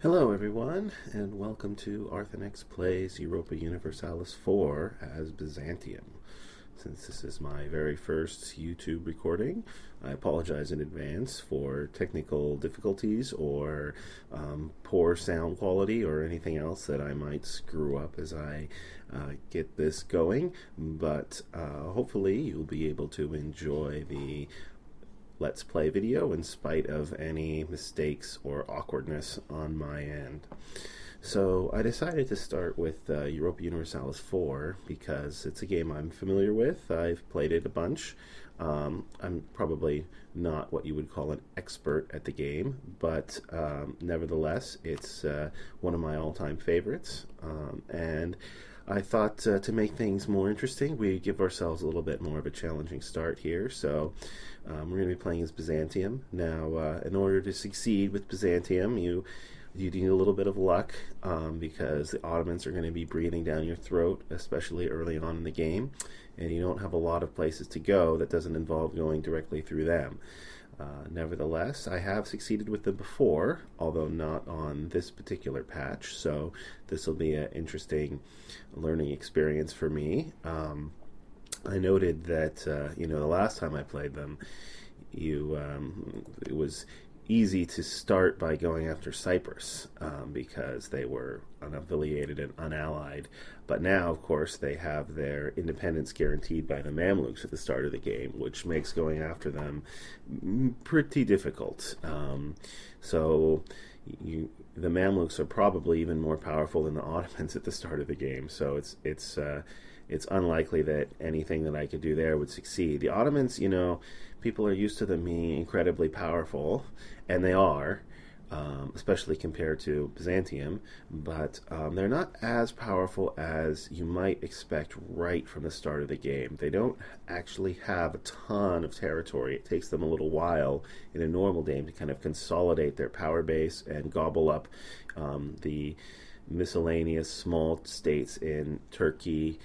Hello, everyone, and welcome to Arthenex Plays Europa Universalis 4 as Byzantium. Since this is my very first YouTube recording, I apologize in advance for technical difficulties or poor sound quality or anything else that I might screw up as I get this going, but hopefully you'll be able to enjoy the Let's Play video in spite of any mistakes or awkwardness on my end. So I decided to start with Europa Universalis 4 because it's a game I'm familiar with. I've played it a bunch. I'm probably not what you would call an expert at the game, but nevertheless, it's one of my all-time favorites. And I thought to make things more interesting, we give ourselves a little bit more of a challenging start here. So we're going to be playing as Byzantium. Now, in order to succeed with Byzantium, you need a little bit of luck because the Ottomans are going to be breathing down your throat, especially early on in the game, and you don't have a lot of places to go that doesn't involve going directly through them. Nevertheless, I have succeeded with them before, although not on this particular patch, so this will be an interesting learning experience for me. I noted that, the last time I played them, it was easy to start by going after Cyprus because they were unaffiliated and unallied. But now, of course, they have their independence guaranteed by the Mamluks at the start of the game, which makes going after them pretty difficult. The Mamluks are probably even more powerful than the Ottomans at the start of the game. So it's unlikely that anything that I could do there would succeed. The Ottomans, people are used to them being incredibly powerful, and they are, especially compared to Byzantium, but they're not as powerful as you might expect right from the start of the game. They don't actually have a ton of territory. It takes them a little while in a normal game to kind of consolidate their power base and gobble up the miscellaneous small states in Turkey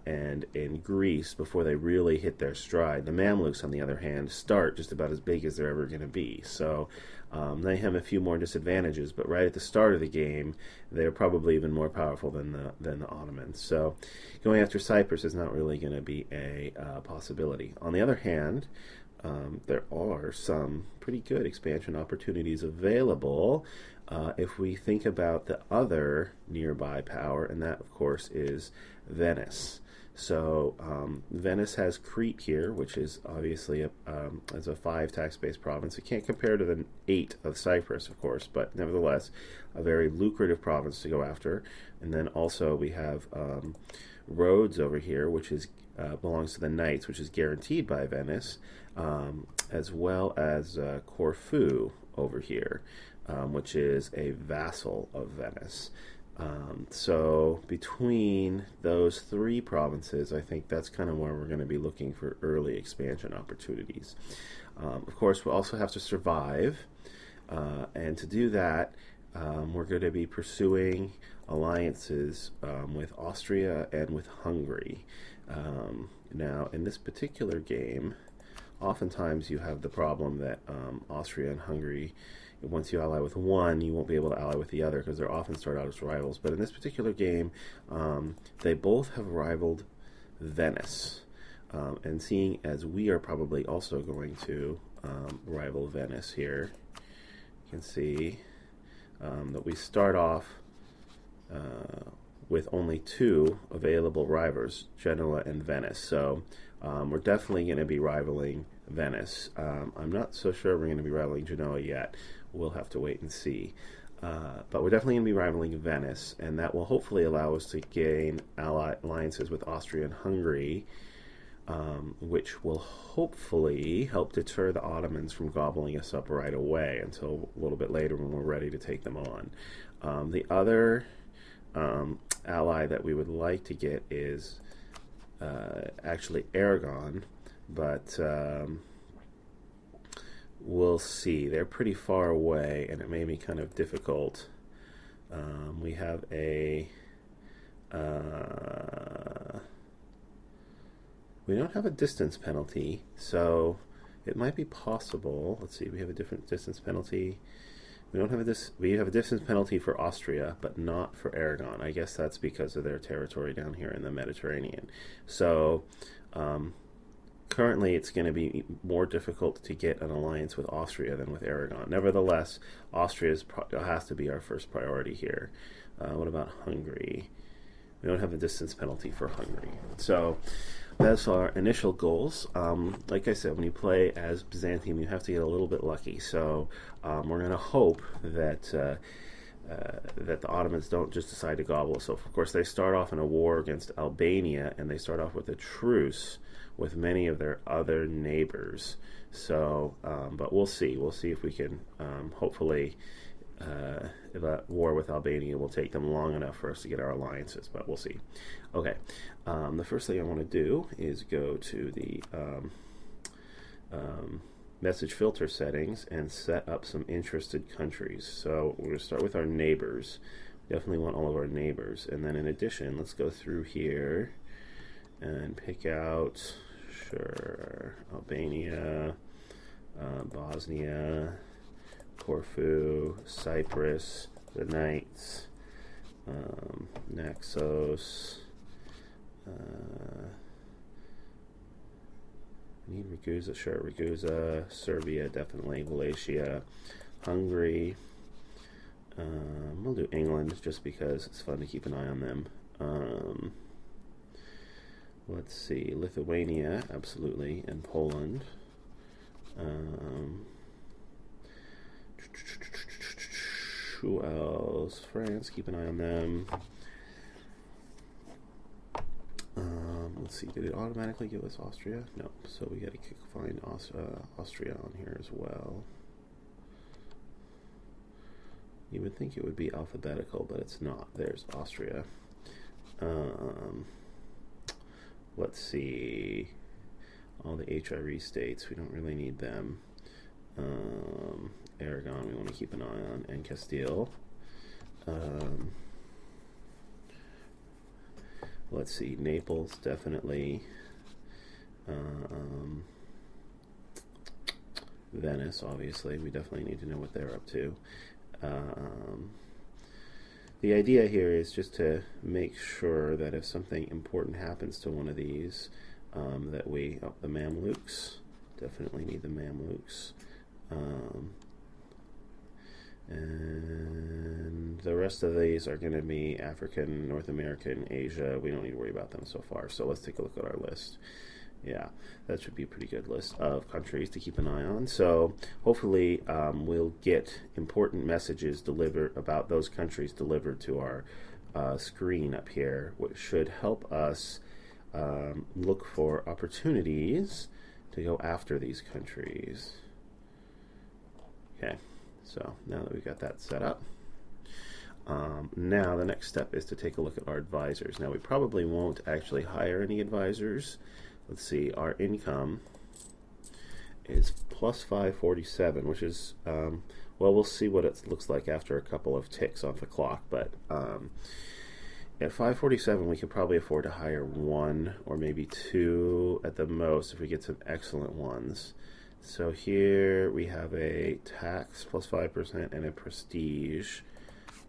and in Greece before they really hit their stride. The Mamluks, on the other hand, start just about as big as they're ever going to be. So they have a few more disadvantages, but right at the start of the game, they're probably even more powerful than the Ottomans. So going after Cyprus is not really going to be a possibility. On the other hand, there are some pretty good expansion opportunities available if we think about the other nearby power, and that, of course, is Venice. So Venice has Crete here, which is obviously as a 5 tax-based province. It can't compare to the 8 of Cyprus, of course, but nevertheless a very lucrative province to go after. And then also we have Rhodes over here, which is belongs to the Knights, which is guaranteed by Venice, as well as Corfu over here, which is a vassal of Venice. So between those 3 provinces, I think that's kind of where we're going to be looking for early expansion opportunities. Of course, we'll also have to survive, and to do that, we're going to be pursuing alliances with Austria and with Hungary. Now, in this particular game, oftentimes you have the problem that Austria and Hungary, once you ally with one, you won't be able to ally with the other because they often start out as rivals. But in this particular game, they both have rivaled Venice. And seeing as we are probably also going to rival Venice here, you can see that we start off with only 2 available rivals, Genoa and Venice. So we're definitely going to be rivaling Venice. I'm not so sure we're going to be rivaling Genoa yet. We'll have to wait and see. But we're definitely going to be rivaling Venice, and that will hopefully allow us to gain alliances with Austria and Hungary, which will hopefully help deter the Ottomans from gobbling us up right away until a little bit later when we're ready to take them on. The other ally that we would like to get is actually Aragon, but we'll see. They're pretty far away, and it may be kind of difficult. We have we don't have a distance penalty, so it might be possible. Let's see, we have a different distance penalty. We don't have we have a distance penalty for Austria, but not for Aragon. I guess that's because of their territory down here in the Mediterranean. So currently it's going to be more difficult to get an alliance with Austria than with Aragon. Nevertheless, Austria has to be our first priority here. What about Hungary? We don't have a distance penalty for Hungary. So that's our initial goals. Like I said, when you play as Byzantium, you have to get a little bit lucky. So we're going to hope that that the Ottomans don't just decide to gobble us. So, of course, they start off in a war against Albania, and they start off with a truce with many of their other neighbors. So, but we'll see. We'll see if we can, hopefully, that war with Albania will take them long enough for us to get our alliances, but we'll see. Okay, the first thing I want to do is go to the message filter settings and set up some interested countries. So we're going to start with our neighbors. Definitely want all of our neighbors. And then in addition, let's go through here and pick out, sure, Albania, Bosnia, Corfu, Cyprus, the Knights, Naxos, I need Ragusa, sure, Ragusa, Serbia, definitely, Wallachia, Hungary, we'll do England just because it's fun to keep an eye on them. Let's see, Lithuania, absolutely, and Poland. Who else? France, keep an eye on them. Let's see, did it automatically give us Austria? No, so we got to find Austria on here as well. You would think it would be alphabetical, but it's not. There's Austria. Let's see, all the HRE states, we don't really need them. Aragon we want to keep an eye on, and Castile. Let's see, Naples, definitely. Venice, obviously. We definitely need to know what they're up to. The idea here is just to make sure that if something important happens to one of these, that we, the Mamluks, definitely need the Mamluks. And the rest of these are going to be African, North American, Asia. We don't need to worry about them so far. So let's take a look at our list. Yeah, that should be a pretty good list of countries to keep an eye on. So hopefully we'll get important messages delivered about those countries delivered to our screen up here, which should help us look for opportunities to go after these countries. Okay. So now that we've got that set up, now the next step is to take a look at our advisors. Now we probably won't actually hire any advisors. Let's see, our income is plus 547, which is, well, we'll see what it looks like after a couple of ticks off the clock, but at 547 we could probably afford to hire one or maybe two at the most if we get some excellent ones. So here we have a tax plus 5% and a prestige.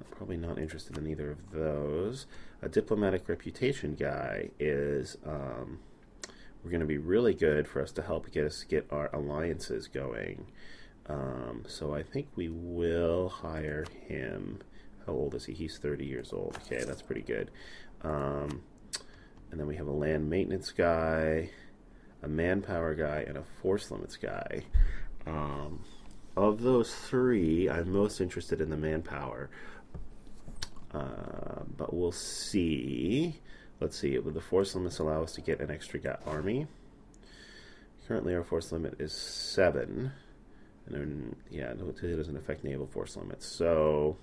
I'm probably not interested in either of those. A diplomatic reputation guy is we're going to be really good for us to help get our alliances going. So I think we will hire him. How old is he? He's 30 years old. Okay, that's pretty good. And then we have a land maintenance guy, a manpower guy, and a force limits guy. Of those three, I'm most interested in the manpower. But we'll see. Let's see, will the force limits allow us to get an extra army? Currently our force limit is 7. And then, yeah, it doesn't affect naval force limits. So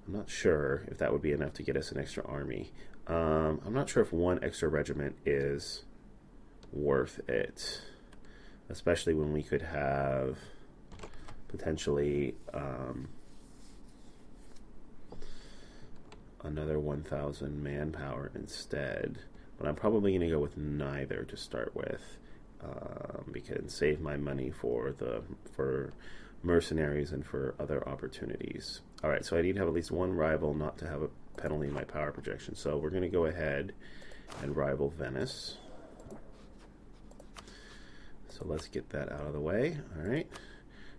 I'm not sure if that would be enough to get us an extra army. I'm not sure if one extra regiment is worth it, especially when we could have potentially another 1,000 manpower instead. But I'm probably going to go with neither to start with, because save my money for mercenaries and for other opportunities. All right, so I need to have at least one rival not to have a penalty in my power projection. So we're going to go ahead and rival Venice. So let's get that out of the way. All right.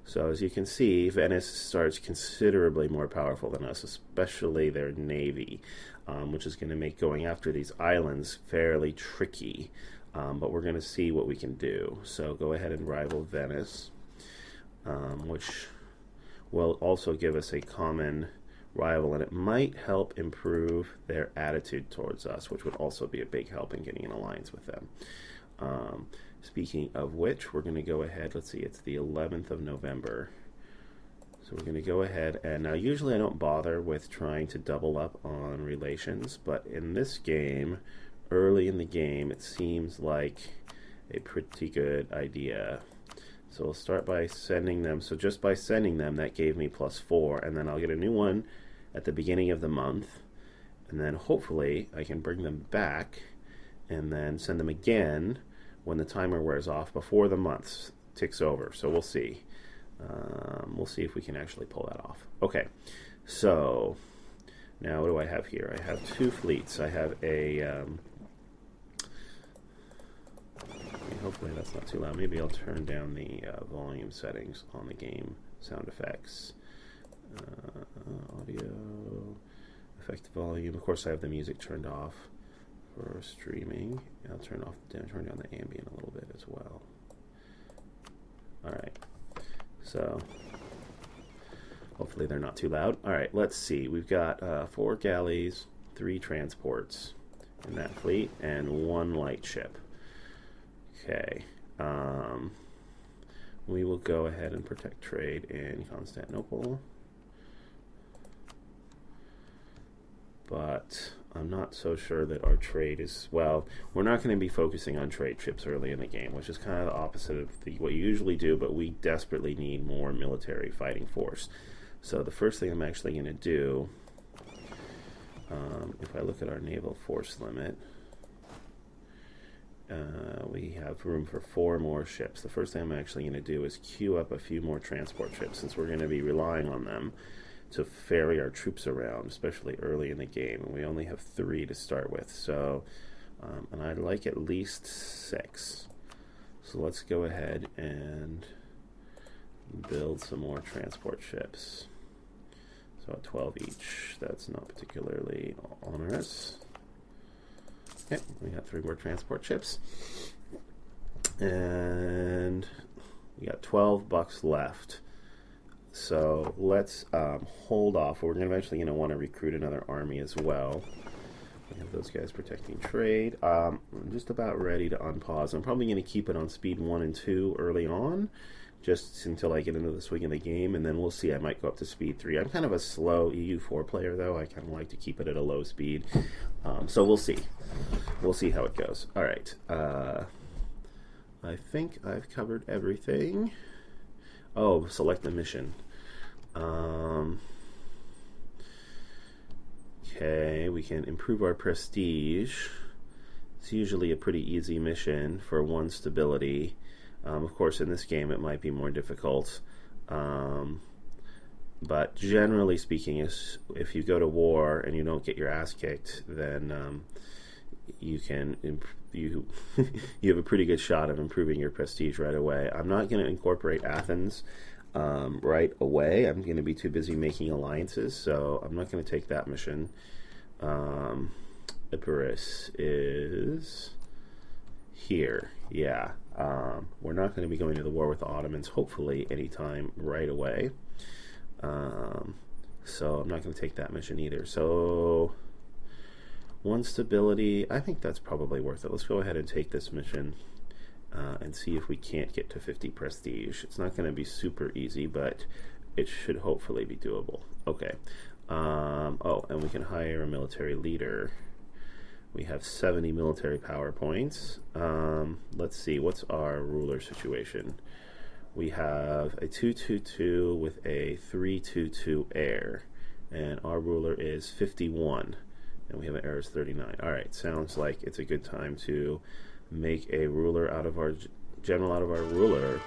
So as you can see, Venice starts considerably more powerful than us, especially their navy, which is going to make going after these islands fairly tricky. But we're going to see what we can do. So go ahead and rival Venice, which will also give us a common rival, and it might help improve their attitude towards us, which would also be a big help in getting an alliance with them. Speaking of which, we're going to go ahead, let's see, it's the 11th of November. So we're going to go ahead, and now usually I don't bother with trying to double up on relations, but in this game, early in the game, it seems like a pretty good idea. So we'll start by sending them. So just by sending them, that gave me +4, and then I'll get a new one at the beginning of the month, and then hopefully I can bring them back and then send them again when the timer wears off before the month ticks over. So we'll see. We'll see if we can actually pull that off. Okay, so now what do I have here? I have 2 fleets. I have a hopefully that's not too loud. Maybe I'll turn down the volume settings on the game sound effects. Audio, effect volume. Of course, I have the music turned off for streaming. I'll turn down the ambient a little bit as well. All right. So hopefully they're not too loud. All right. Let's see. We've got 4 galleys, 3 transports in that fleet, and 1 light ship. Okay. We will go ahead and protect trade in Constantinople. But I'm not so sure that our trade is, well, we're not going to be focusing on trade ships early in the game, which is kind of the opposite of what you usually do, but we desperately need more military fighting force. So the first thing I'm actually going to do, if I look at our naval force limit, we have room for 4 more ships. The first thing I'm actually going to do is queue up a few more transport ships, since we're going to be relying on them to ferry our troops around, especially early in the game, and we only have 3 to start with. So, and I'd like at least 6. So let's go ahead and build some more transport ships. So at 12 each, that's not particularly onerous. Okay, we got 3 more transport ships, and we got $12 left. So let's hold off. We're eventually going to want to recruit another army as well. We have those guys protecting trade. I'm just about ready to unpause. I'm probably going to keep it on speed 1 and 2 early on, just until I get into the swing of the game, and then we'll see. I might go up to speed 3. I'm kind of a slow EU4 player, though. I kind of like to keep it at a low speed. So we'll see. We'll see how it goes. All right. I think I've covered everything. Oh, select the mission. Okay, we can improve our prestige. It's usually a pretty easy mission for 1 stability. Of course, in this game it might be more difficult. But generally speaking, if you go to war and you don't get your ass kicked, then you can you have a pretty good shot of improving your prestige right away. I'm not going to incorporate Athens right away. I'm going to be too busy making alliances, so I'm not going to take that mission. Epirus is here. Yeah. We're not going to be going to the war with the Ottomans, hopefully, anytime right away. So I'm not going to take that mission either. So 1 stability, I think that's probably worth it. Let's go ahead and take this mission and see if we can't get to 50 prestige. It's not going to be super easy, but it should hopefully be doable. Okay. Oh, and we can hire a military leader. We have 70 military power points. Let's see, what's our ruler situation? We have a 222 with a 322 heir, and our ruler is 51, and we have an heir is 39. All right, sounds like it's a good time to make a ruler out of our general out of our ruler.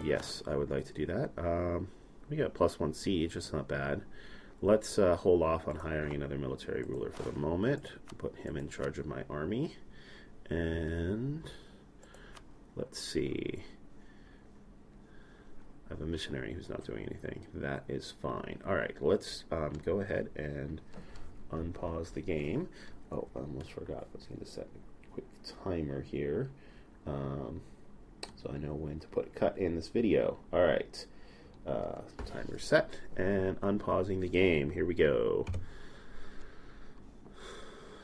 Yes, I would like to do that. We got +1 siege. It's not bad. Let's hold off on hiring another military ruler for the moment. Put him in charge of my army. And let's see. I have a missionary who's not doing anything. That is fine. All right, let's go ahead and unpause the game. Oh, I almost forgot. I was going to set a quick timer here, so I know when to put a cut in this video. All right, timer set and unpausing the game. Here we go.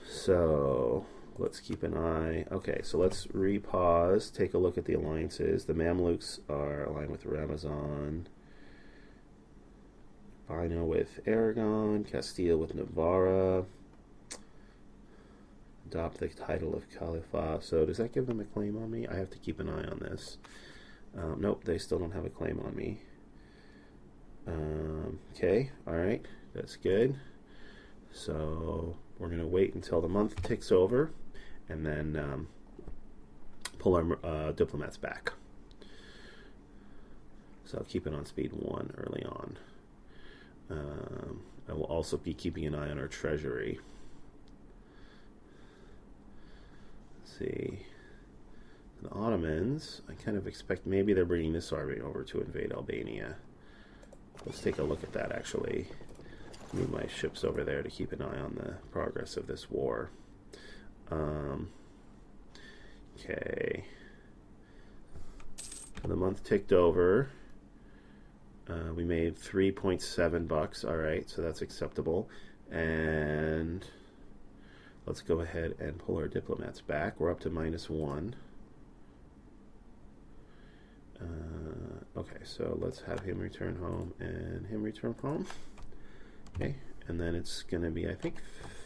So let's keep an eye. Okay, so let's repause, take a look at the alliances. The Mamluks are aligned with Ramazan, Bino with Aragon, Castile with Navarra, adopt the title of Caliphate. So does that give them a claim on me? I have to keep an eye on this. Nope, they still don't have a claim on me. Okay, all right, that's good. So we're going to wait until the month ticks over and then pull our diplomats back. So I'll keep it on speed 1 early on. I will also be keeping an eye on our treasury. Let's see. The Ottomans, I kind of expect maybe they're bringing this army over to invade Albania. Let's take a look at that, actually. Move my ships over there to keep an eye on the progress of this war. Okay. The month ticked over. We made 3.7 bucks. All right, so that's acceptable. And let's go ahead and pull our diplomats back. We're up to -1. Okay, so let's have him return home and him return home. Okay, and then it's going to be, I think,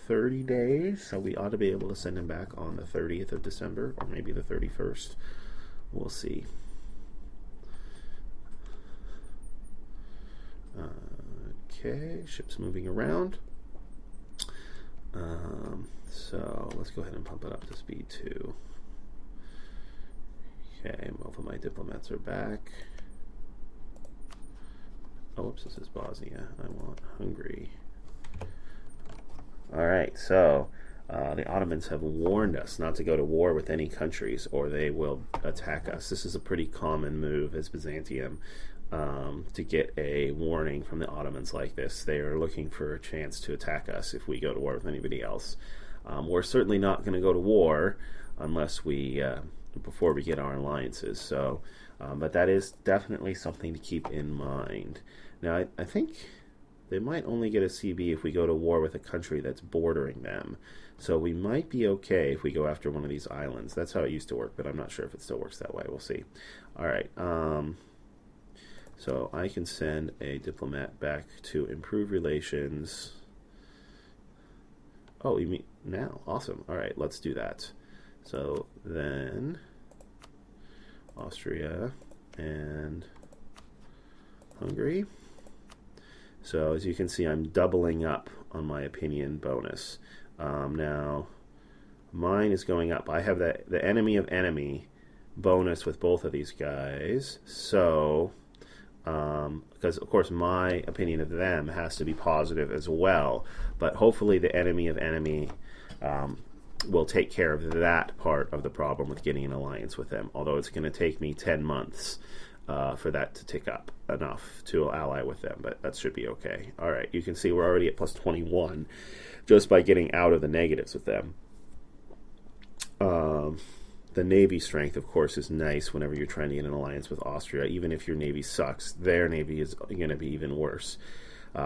30 days, so we ought to be able to send him back on the 30th of December, or maybe the 31st. We'll see. Okay, ship's moving around. So let's go ahead and pump it up to speed 2. Okay, both of my diplomats are back. Oh, oops, this is Bosnia. I want Hungary. All right, so the Ottomans have warned us not to go to war with any countries or they will attack us. This is a pretty common move as Byzantium to get a warning from the Ottomans like this. They are looking for a chance to attack us if we go to war with anybody else. We're certainly not going to go to war unless we, before we get our alliances. So, but that is definitely something to keep in mind. Now, I think they might only get a CB if we go to war with a country that's bordering them. So we might be okay if we go after one of these islands. That's how it used to work, but I'm not sure if it still works that way. We'll see. All right. So I can send a diplomat back to improve relations. Oh, you mean now? Awesome. All right, let's do that. So then Austria and Hungary. So as you can see, I'm doubling up on my opinion bonus. Now, mine is going up. I have the enemy of enemy bonus with both of these guys. So, because of course my opinion of them has to be positive as well. But hopefully the enemy of enemy will take care of that part of the problem with getting an alliance with them. Although it's going to take me 10 months. For that to tick up enough to ally with them, but that should be okay. All right, you can see we're already at +21 just by getting out of the negatives with them. The navy strength, of course, is nice whenever you're trying to get an alliance with Austria. Even if your navy sucks, their navy is going to be even worse.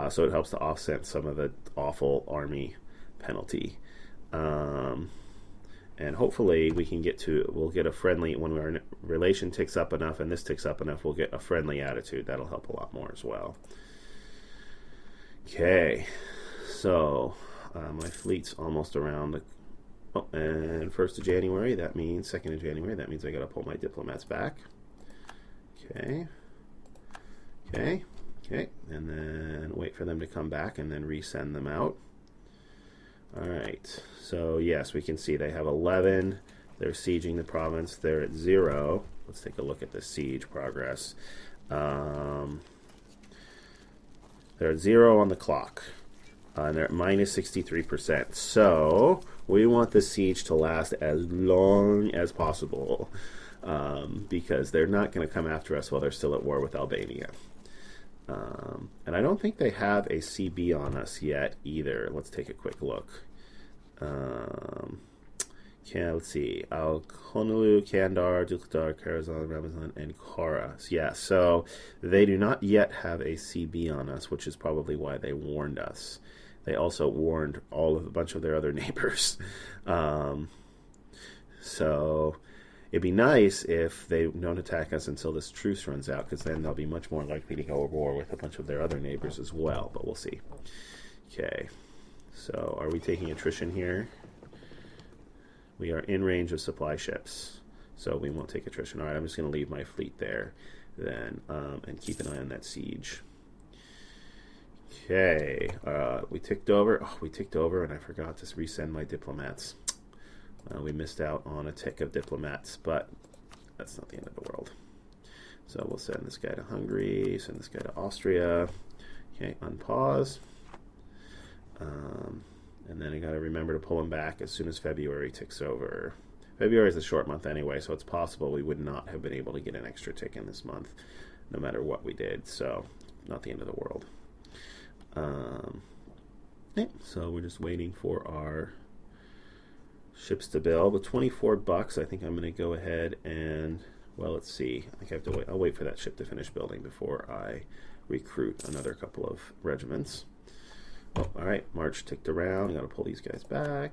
So it helps to offset some of the awful army penalty. And hopefully we can we'll get a friendly, when our relation ticks up enough and this ticks up enough, we'll get a friendly attitude. That'll help a lot more as well. Okay, so my fleet's almost around and 1st of January, that means 2nd of January, that means I gotta pull my diplomats back. Okay, and then wait for them to come back and then resend them out. All right, so yes, we can see they have 11. They're sieging the province. They're at 0. let's take a look at the siege progress. They're at 0 on the clock. And they're at minus 63%. So we want the siege to last as long as possible, because they're not going to come after us while they're still at war with Albania. And I don't think they have a CB on us yet either. Let's take a quick look. Let's see. Honolulu, Kandar, Dukdar, Karazhan, Ramazan, and Kara. Yeah, so they do not yet have a CB on us, which is probably why they warned us. They also warned a bunch of their other neighbors. So it'd be nice if they don't attack us until this truce runs out, because then they'll be much more likely to go to war with a bunch of their other neighbors as well, but we'll see. Okay, so are we taking attrition here? We are in range of supply ships, so we won't take attrition. All right, I'm just going to leave my fleet there then, and keep an eye on that siege. Okay, we ticked over. Oh, we ticked over, and I forgot to resend my diplomats. We missed out on a tick of diplomats, but that's not the end of the world. So we'll send this guy to Hungary, send this guy to Austria. Okay, unpause. And then I got to remember to pull him back as soon as February ticks over. February is a short month anyway, so it's possible we would not have been able to get an extra tick in this month, no matter what we did. So, not the end of the world. So we're just waiting for our ships to build. With 24 bucks, I think I'm going to go ahead and, well, let's see. I think I have to wait. I'll wait for that ship to finish building before I recruit another couple of regiments. Oh, all right, March ticked around. I got to pull these guys back.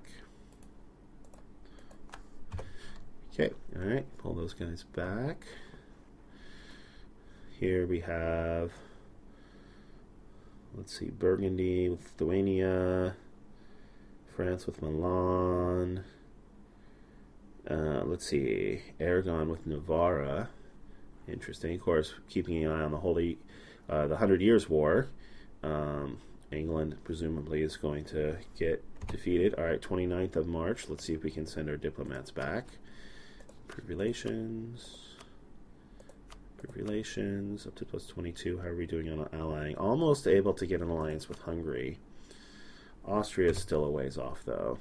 Okay, all right, pull those guys back. Here we have, let's see, Burgundy with Lithuania, France with Milan. Let's see, Aragon with Navarra. Interesting. Of course, keeping an eye on the 100 Years' War. England presumably is going to get defeated. All right, 29th of March. Let's see if we can send our diplomats back. Improve relations. Up to plus 22. How are we doing on allying? Almost able to get an alliance with Hungary. Austria is still a ways off, though.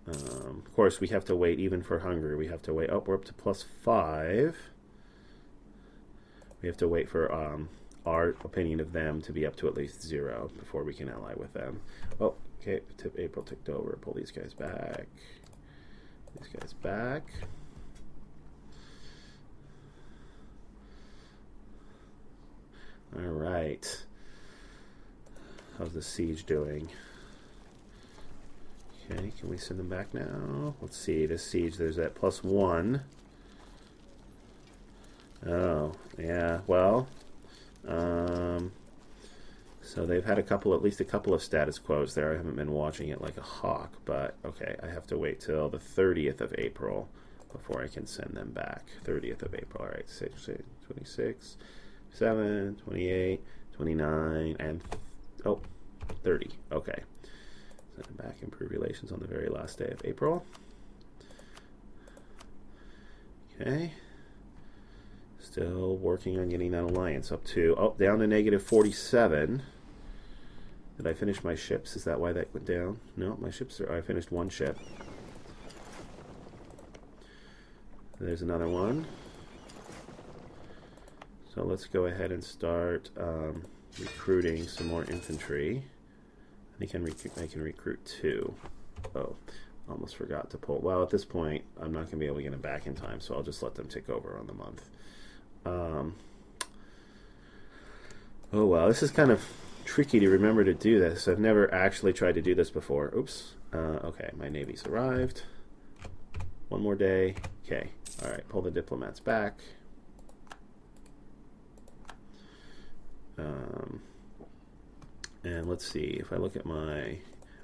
Of course, we have to wait even for Hungary. We have to wait. Oh, we're up to plus 5. We have to wait for our opinion of them to be up to at least 0 before we can ally with them. Oh, okay. April ticked over. Pull these guys back. These guys back. All right. How's the siege doing? Okay, can we send them back now? Let's see. This siege, there's that plus 1. Oh, yeah. Well, so they've had at least a couple of status quos there. I haven't been watching it like a hawk, but okay, I have to wait till the 30th of April before I can send them back. 30th of April, all right, 26, 7, 28, 29, and 30. Okay, send them back. Improve relations on the very last day of April. Okay. Still working on getting that alliance up to, down to negative 47. Did I finish my ships? Is that why that went down? No, my ships I finished one ship. There's another one. So let's go ahead and start recruiting some more infantry. I think I can recruit 2. Oh, almost forgot to pull. Well, at this point, I'm not going to be able to get them back in time, so I'll just let them tick over on the month. Oh, wow, this is kind of tricky to remember to do this. I've never actually tried to do this before. Oops. Okay, my navy's arrived. One more day. Okay, all right, pull the diplomats back. And let's see, if I look at my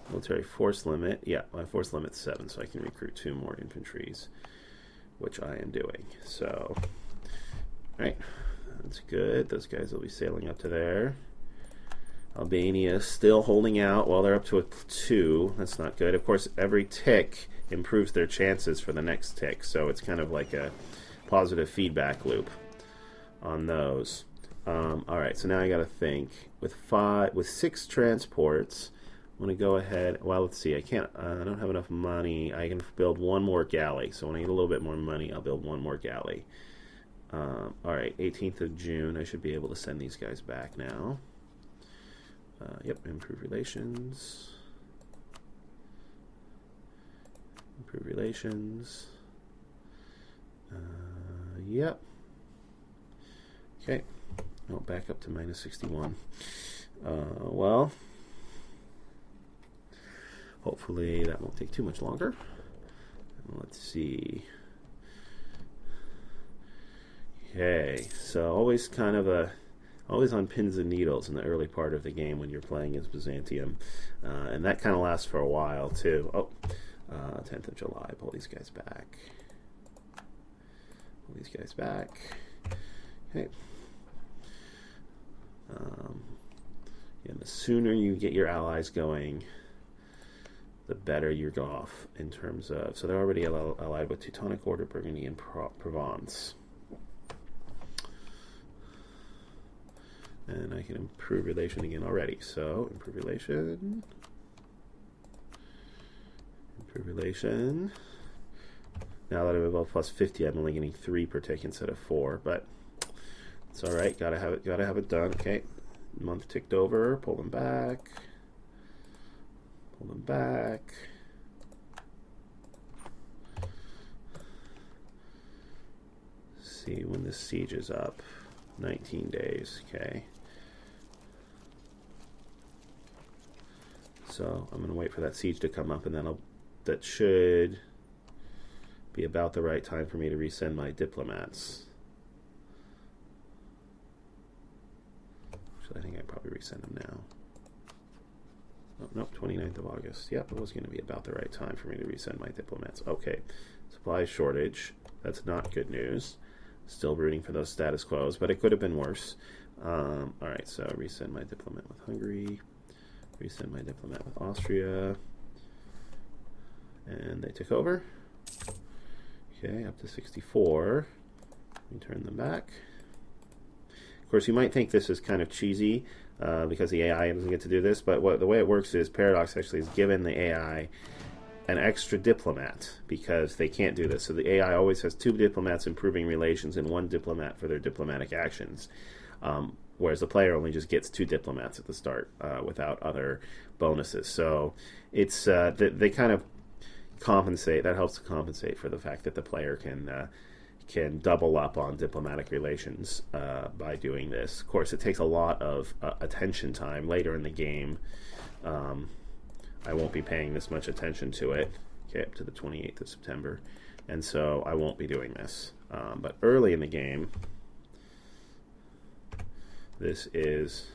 military force limit, yeah, my force limit's 7, so I can recruit 2 more infantries, which I am doing. So, all right, that's good. Those guys will be sailing up to there. Albania still holding out while they're up to a 2. That's not good. Of course, every tick improves their chances for the next tick. So it's kind of like a positive feedback loop on those. All right, so now I got to think. With 6 transports, I'm going to go ahead. Well, let's see. I don't have enough money. I can build 1 more galley. So when I get a little bit more money, I'll build 1 more galley. All right, 18th of June. I should be able to send these guys back now. Yep, improve relations. Improve relations. Yep. Okay. Oh, back up to minus 61. Well, hopefully that won't take too much longer. Let's see. Okay, so always kind of always on pins and needles in the early part of the game when you're playing as Byzantium, and that kind of lasts for a while too. Oh, 10th of July. Pull these guys back. Pull these guys back. Okay. And the sooner you get your allies going, the better you're off in terms of. So they're already allied with Teutonic Order, Burgundy, and Provence. And I can improve relation again already. So improve relation. Improve relation. Now that I'm above plus 50, I'm only getting 3 per tick instead of 4, but it's all right. Gotta have it done. Okay, month ticked over. Pull them back. Pull them back. See when this siege is up. 19 days. Okay. So I'm gonna wait for that siege to come up, and then that should be about the right time for me to resend my diplomats. I think I probably resend them now. Oh, nope, 29th of August. Yep, it was going to be about the right time for me to resend my diplomats. Okay, supply shortage. That's not good news. Still rooting for those status quos, but it could have been worse. All right, so resend my diplomat with Hungary. Resend my diplomat with Austria. And they took over. Okay, up to 64. Let me turn them back. Of course, you might think this is kind of cheesy because the AI doesn't get to do this, but the way it works is Paradox actually has given the AI an extra diplomat because they can't do this. So the AI always has 2 diplomats improving relations and 1 diplomat for their diplomatic actions, whereas the player only just gets 2 diplomats at the start without other bonuses. So it's they kind of compensate. That helps to compensate for the fact that the player can double up on diplomatic relations by doing this. Of course, it takes a lot of attention time later in the game. I won't be paying this much attention to it, okay, up to the 28th of September, and so I won't be doing this. But early in the game, this is,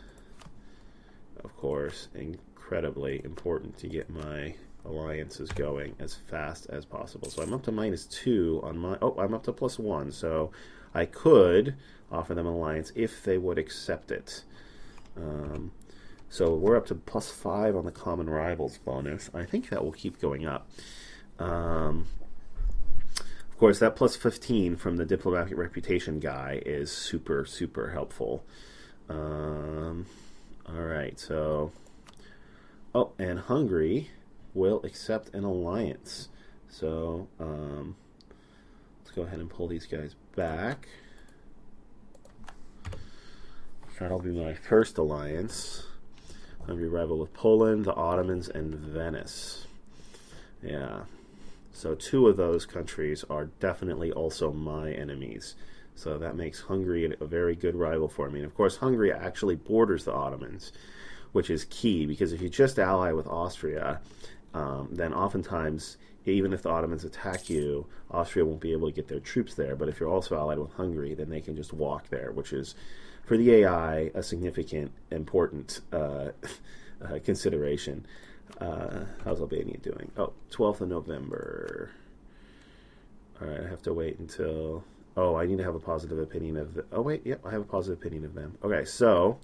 of course, incredibly important to get my alliances going as fast as possible. So I'm up to -2 on my... Oh, I'm up to +1, so I could offer them an alliance if they would accept it. So we're up to +5 on the Common Rivals bonus. I think that will keep going up. Of course, that +15 from the Diplomatic Reputation guy is super, super helpful. All right, so... Oh, and Hungary will accept an alliance. So let's go ahead and pull these guys back. That'll be my first alliance. Hungary rival with Poland, the Ottomans, and Venice. Yeah. So 2 of those countries are definitely also my enemies. So that makes Hungary a very good rival for me. And of course, Hungary actually borders the Ottomans, which is key, because if you just ally with Austria, then oftentimes, even if the Ottomans attack you, Austria won't be able to get their troops there. But if you're also allied with Hungary, then they can just walk there, which is, for the AI, a significant, important consideration. How's Albania doing? Oh, 12th of November. All right, I have to wait until... Oh, I need to have a positive opinion of... Oh, wait, yep, I have a positive opinion of them. Okay, so...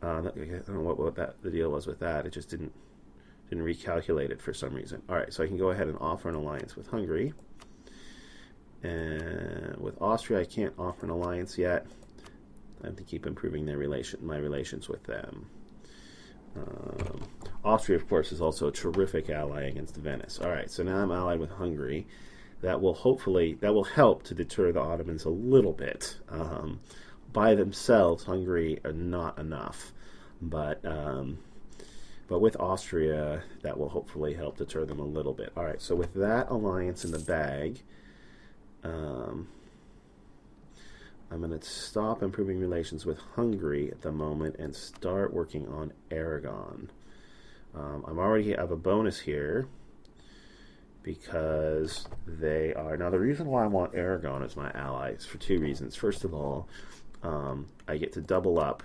I don't know what the deal was with that. It just didn't Didn't recalculate it for some reason. All right, so I can go ahead and offer an alliance with Hungary. And with Austria, I can't offer an alliance yet. I have to keep improving my relations with them. Austria, of course, is also a terrific ally against Venice. All right, so now I'm allied with Hungary. That will help to deter the Ottomans a little bit. By themselves, Hungary are not enough, but with Austria, that will hopefully help deter them a little bit. All right, so with that alliance in the bag, I'm going to stop improving relations with Hungary at the moment and start working on Aragon. I have a bonus here because they are... Now, the reason why I want Aragon as my ally is for two reasons. First of all, I get to double up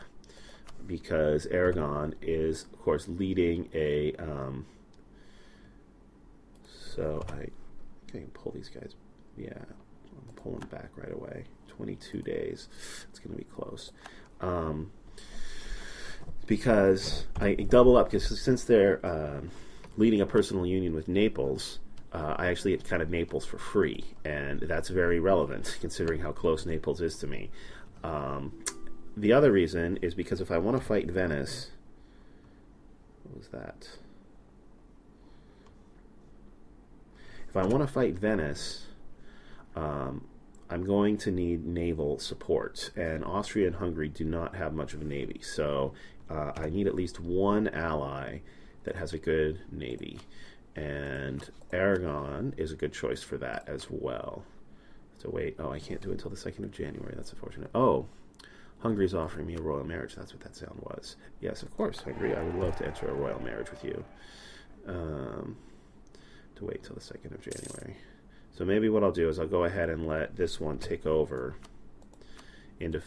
because Aragon is, of course, leading a... so I can pull these guys. Yeah, I'm pulling back right away. 22 days. It's going to be close. Because I double up, because since they're leading a personal union with Naples, I actually get kind of Naples for free, and that's very relevant considering how close Naples is to me. The other reason is because if I want to fight Venice, what was that? If I want to fight Venice, I'm going to need naval support, and Austria and Hungary do not have much of a navy, so I need at least one ally that has a good navy, and Aragon is a good choice for that as well. So wait, oh, I can't do it until the 2nd of January, that's unfortunate. Oh, Hungary's offering me a royal marriage, that's what that sound was. Yes, of course, Hungary, I would love to enter a royal marriage with you. To wait till the 2nd of January. So maybe what I'll do is I'll go ahead and let this one take over into...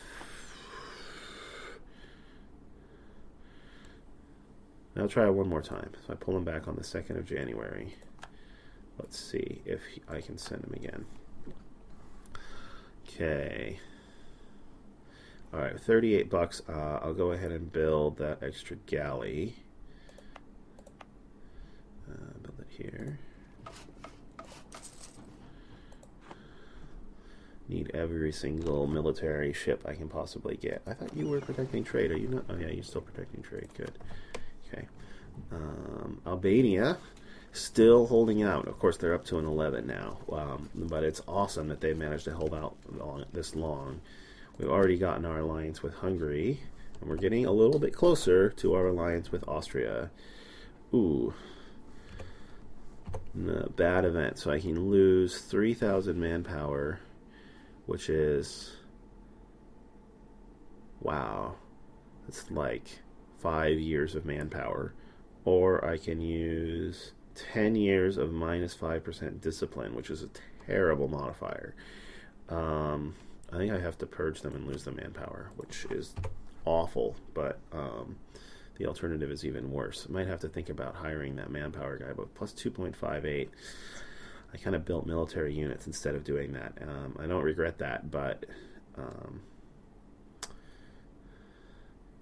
I'll try it one more time. So I pull him back on the 2nd of January. Let's see if I can send him again. Okay. All right, 38 bucks. I'll go ahead and build that extra galley. Build it here. Need every single military ship I can possibly get. I thought you were protecting trade. Are you not? Oh yeah, you're still protecting trade. Good. Okay. Albania, still holding out. Of course, they're up to an 11 now. But it's awesome that they managed to hold out this long. We've already gotten our alliance with Hungary, and we're getting a little bit closer to our alliance with Austria. Ooh. No, bad event. So I can lose 3,000 manpower, which is... Wow. It's like 5 years of manpower. Or I can use 10 years of minus 5% discipline, which is a terrible modifier. I think I have to purge them and lose the manpower, which is awful, but the alternative is even worse. I might have to think about hiring that manpower guy, but plus 2.58, I kind of built military units instead of doing that. I don't regret that, but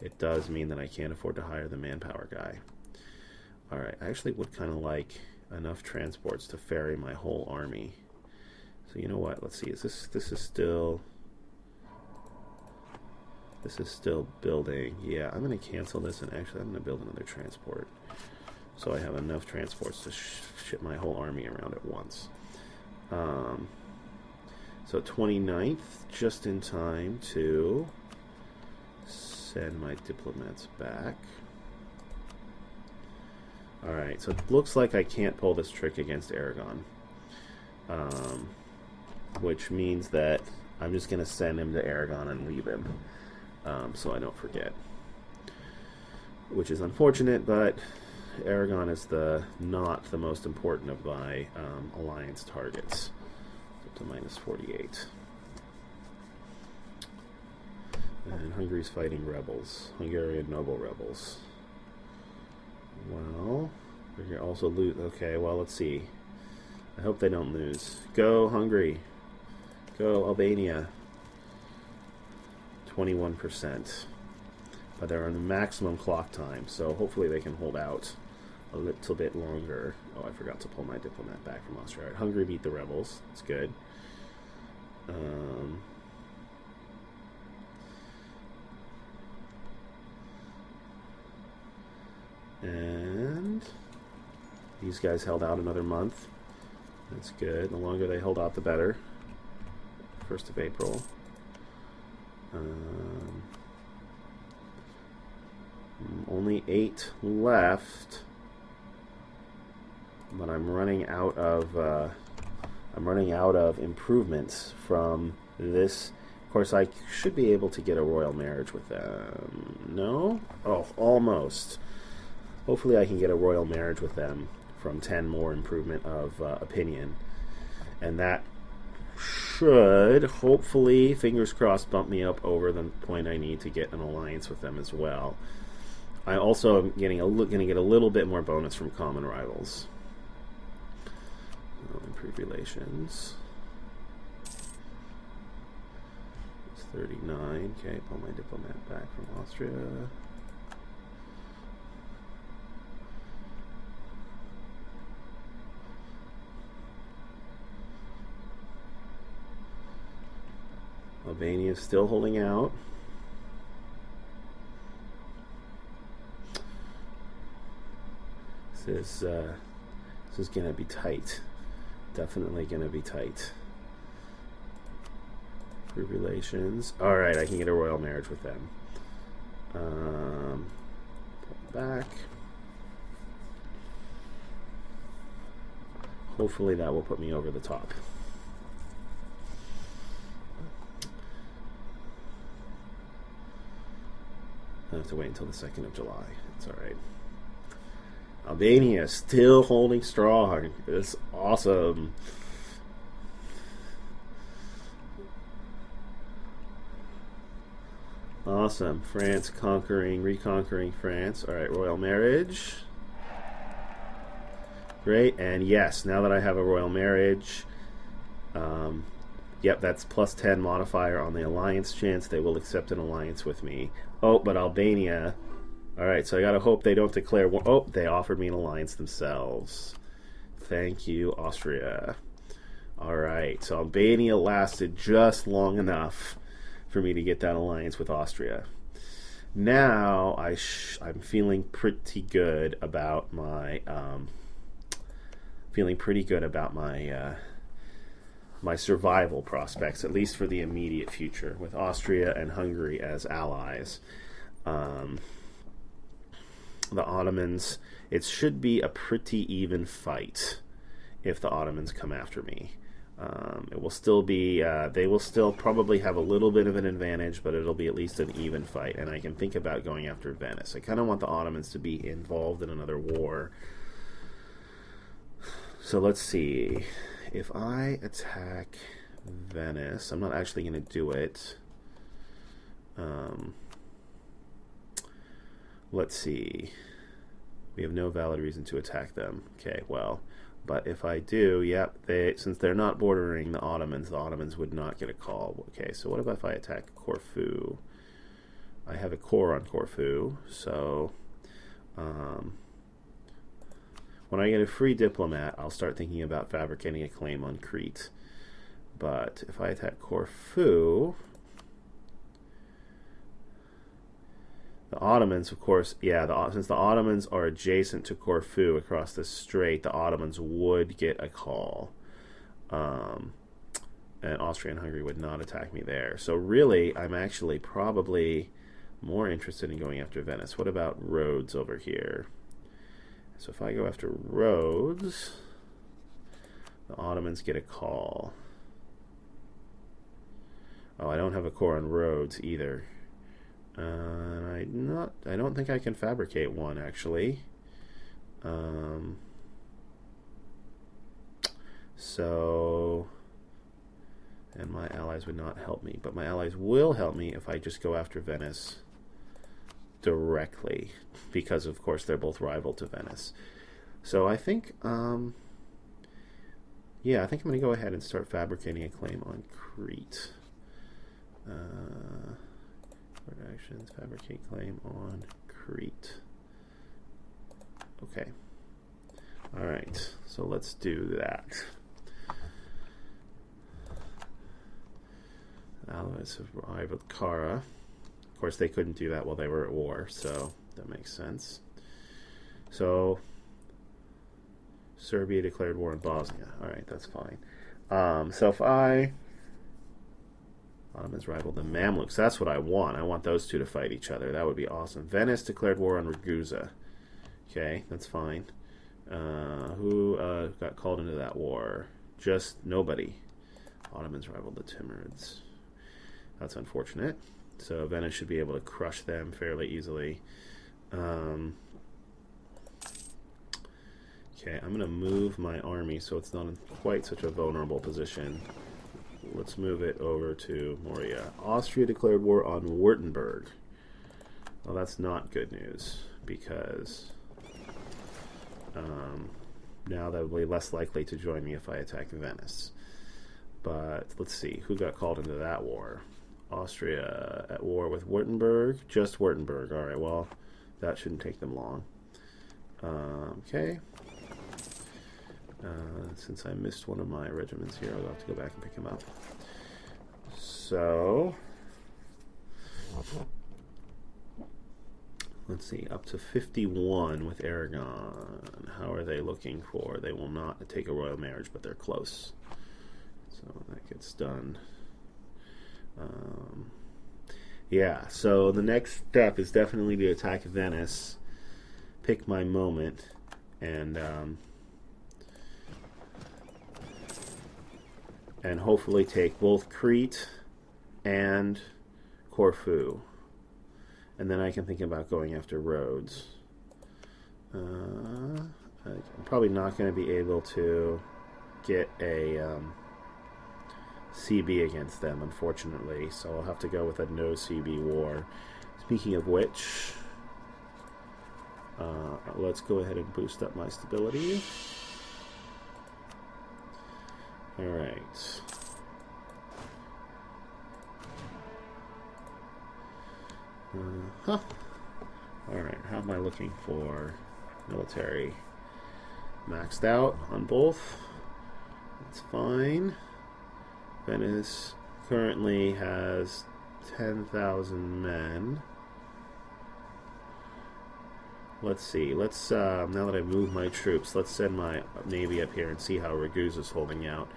it does mean that I can't afford to hire the manpower guy. All right, I actually would kind of like enough transports to ferry my whole army. So you know what? Let's see. This is still building. Yeah, I'm going to cancel this, and actually I'm going to build another transport, so I have enough transports to ship my whole army around at once. So 29th, just in time to send my diplomats back. Alright, so it looks like I can't pull this trick against Aragon. Which means that I'm just going to send him to Aragon and leave him, so I don't forget. Which is unfortunate, but Aragon is not the most important of my alliance targets. Up to minus 48. And Hungary's fighting rebels, Hungarian noble rebels. Well, we're going to also lose. Okay, well, let's see. I hope they don't lose. Go, Hungary. Go, Albania. 21%. But they're on the maximum clock time, so hopefully they can hold out a little bit longer. Oh, I forgot to pull my diplomat back from Austria. All right, Hungary beat the rebels. That's good. And these guys held out another month. That's good. The longer they hold out, the better. 1st of April. Only 8 left, but I'm running out of improvements from this. Of course, I should be able to get a royal marriage with them. No? Oh, almost. Hopefully I can get a royal marriage with them from 10 more improvement of opinion. And that should, hopefully, fingers crossed, bump me up over the point I need to get an alliance with them as well. I also am going to get a little bit more bonus from common rivals. Improve relations. It's 39. Okay, pull my diplomat back from Austria. Albania is still holding out. This is going to be tight. Definitely going to be tight. Free relations. All right, I can get a royal marriage with them. Pull back. Hopefully that will put me over the top. I have to wait until the 2nd of July. It's all right. Albania still holding strong. It's awesome. Awesome. France reconquering France. All right, royal marriage. Great. And yes, now that I have a royal marriage, yep, that's plus 10 modifier on the alliance chance. They will accept an alliance with me. Oh, but Albania. All right, so I got to hope they don't declare war. Oh, they offered me an alliance themselves. Thank you, Austria. All right, so Albania lasted just long enough for me to get that alliance with Austria. Now I'm feeling pretty good about my my survival prospects, at least for the immediate future, with Austria and Hungary as allies. The Ottomans, it should be a pretty even fight if the Ottomans come after me. It will still be, they will still probably have a little bit of an advantage, but it'll be at least an even fight, and I can think about going after Venice. I kind of want the Ottomans to be involved in another war. So let's see. If I attack Venice, I'm not actually going to do it. Let's see. We have no valid reason to attack them. Okay, well, but if I do, yep, since they're not bordering the Ottomans would not get a call. Okay, so what if I attack Corfu? I have a core on Corfu, so when I get a free diplomat, I'll start thinking about fabricating a claim on Crete. But if I attack Corfu, the Ottomans, of course, yeah, since the Ottomans are adjacent to Corfu across the strait, the Ottomans would get a call. And Austria and Hungary would not attack me there. So really, I'm actually probably more interested in going after Venice. What about Rhodes over here? So if I go after Rhodes, the Ottomans get a call. Oh, I don't have a core on Rhodes either. I don't think I can fabricate one, actually. So, and my allies would not help me, but my allies will help me if I just go after Venice directly, because of course they're both rival to Venice. So I think, yeah, I think I'm going to go ahead and start fabricating a claim on Crete. Actions, fabricate claim on Crete. Okay. Alright, so let's do that. Allies have arrived with Kara. Of course, they couldn't do that while they were at war, so that makes sense. So, Serbia declared war on Bosnia. Alright, that's fine. So if Ottomans rival the Mamluks. That's what I want. I want those two to fight each other. That would be awesome. Venice declared war on Ragusa. Okay, that's fine. Who got called into that war? Just nobody. Ottomans rivaled the Timurids. That's unfortunate. So Venice should be able to crush them fairly easily. Okay, I'm going to move my army so it's not in quite such a vulnerable position. Let's move it over to Moria. Austria declared war on Württemberg. Well, that's not good news, because now they'll be less likely to join me if I attack Venice. But let's see, who got called into that war? Austria at war with Württemberg. Just Württemberg. Alright, well, that shouldn't take them long. Okay. Since I missed one of my regiments here, I'll have to go back and pick him up. So, let's see, up to 51 with Aragon. How are they looking for? They will not take a royal marriage, but they're close. So that gets done. Yeah, so the next step is definitely to attack Venice, pick my moment, and hopefully take both Crete and Corfu. And then I can think about going after Rhodes. I'm probably not going to be able to get a CB against them, unfortunately, so I'll have to go with a no CB war. Speaking of which, let's go ahead and boost up my stability. Alright. Alright, how am I looking for military? Maxed out on both. That's fine. Venice currently has 10,000 men. Let's see. Let's now that I've moved my troops, let's send my navy up here and see how Ragusa's holding out.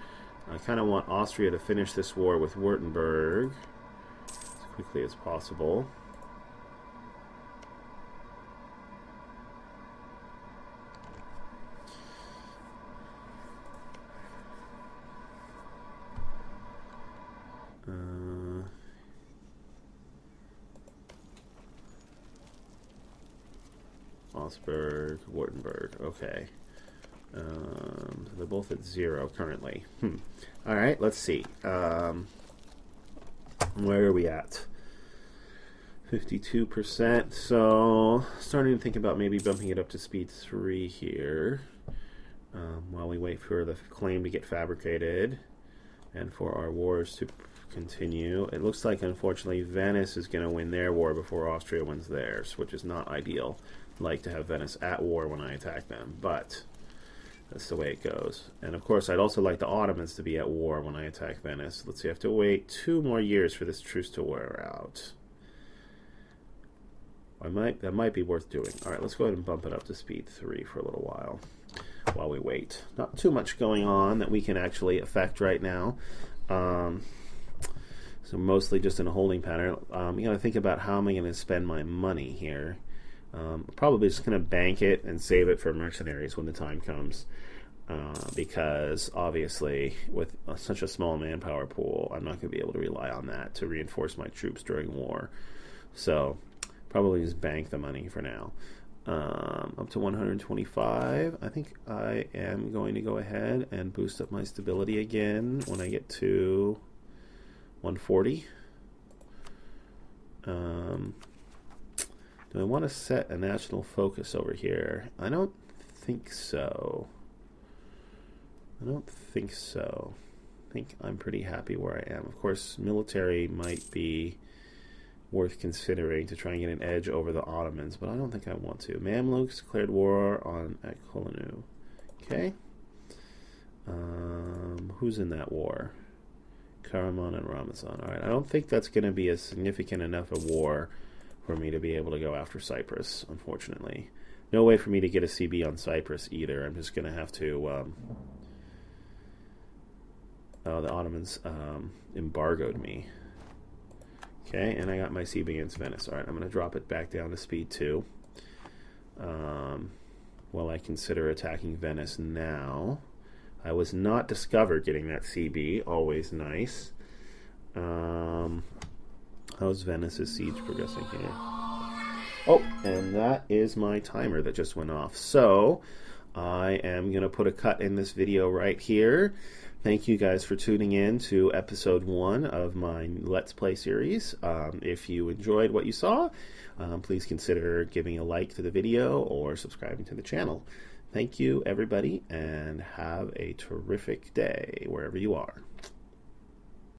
I kind of want Austria to finish this war with Württemberg as quickly as possible. Augsburg, Württemberg. Okay. They're both at 0 currently. Alright, let's see. Where are we at? 52%. So, starting to think about maybe bumping it up to speed 3 here. While we wait for the claim to get fabricated and for our wars to continue. It looks like, unfortunately, Venice is going to win their war before Austria wins theirs, which is not ideal. I'd like to have Venice at war when I attack them, but that's the way it goes. And of course, I'd also like the Ottomans to be at war when I attack Venice. Let's see, I have to wait 2 more years for this truce to wear out. That might be worth doing. Alright, let's go ahead and bump it up to speed 3 for a little while we wait. Not too much going on that we can actually affect right now. So mostly just in a holding pattern. You gotta think about how am I going to spend my money here. Probably just going to bank it and save it for mercenaries when the time comes. Because obviously with such a small manpower pool, I'm not going to be able to rely on that to reinforce my troops during war. So probably just bank the money for now. Up to 125. I think I am going to go ahead and boost up my stability again when I get to 140. Do I want to set a national focus over here? I don't think so. I think I'm pretty happy where I am. Of course, military might be worth considering to try and get an edge over the Ottomans, but I don't think I want to. Mamluks declared war on Akolanu. Okay. Who's in that war? Karaman and Ramazan. All right, I don't think that's going to be a significant enough a war for me to be able to go after Cyprus, unfortunately. No way for me to get a CB on Cyprus either. I'm just going to have to... oh, the Ottomans embargoed me. Okay, and I got my CB against Venice. All right, I'm going to drop it back down to speed 2. While I consider attacking Venice now. I was not discovered getting that CB. Always nice. How's Venice's siege progressing here? Oh, and that is my timer that just went off. So, I am going to put a cut in this video right here. Thank you guys for tuning in to episode 1 of my Let's Play series. If you enjoyed what you saw, please consider giving a like to the video or subscribing to the channel. Thank you, everybody, and have a terrific day wherever you are.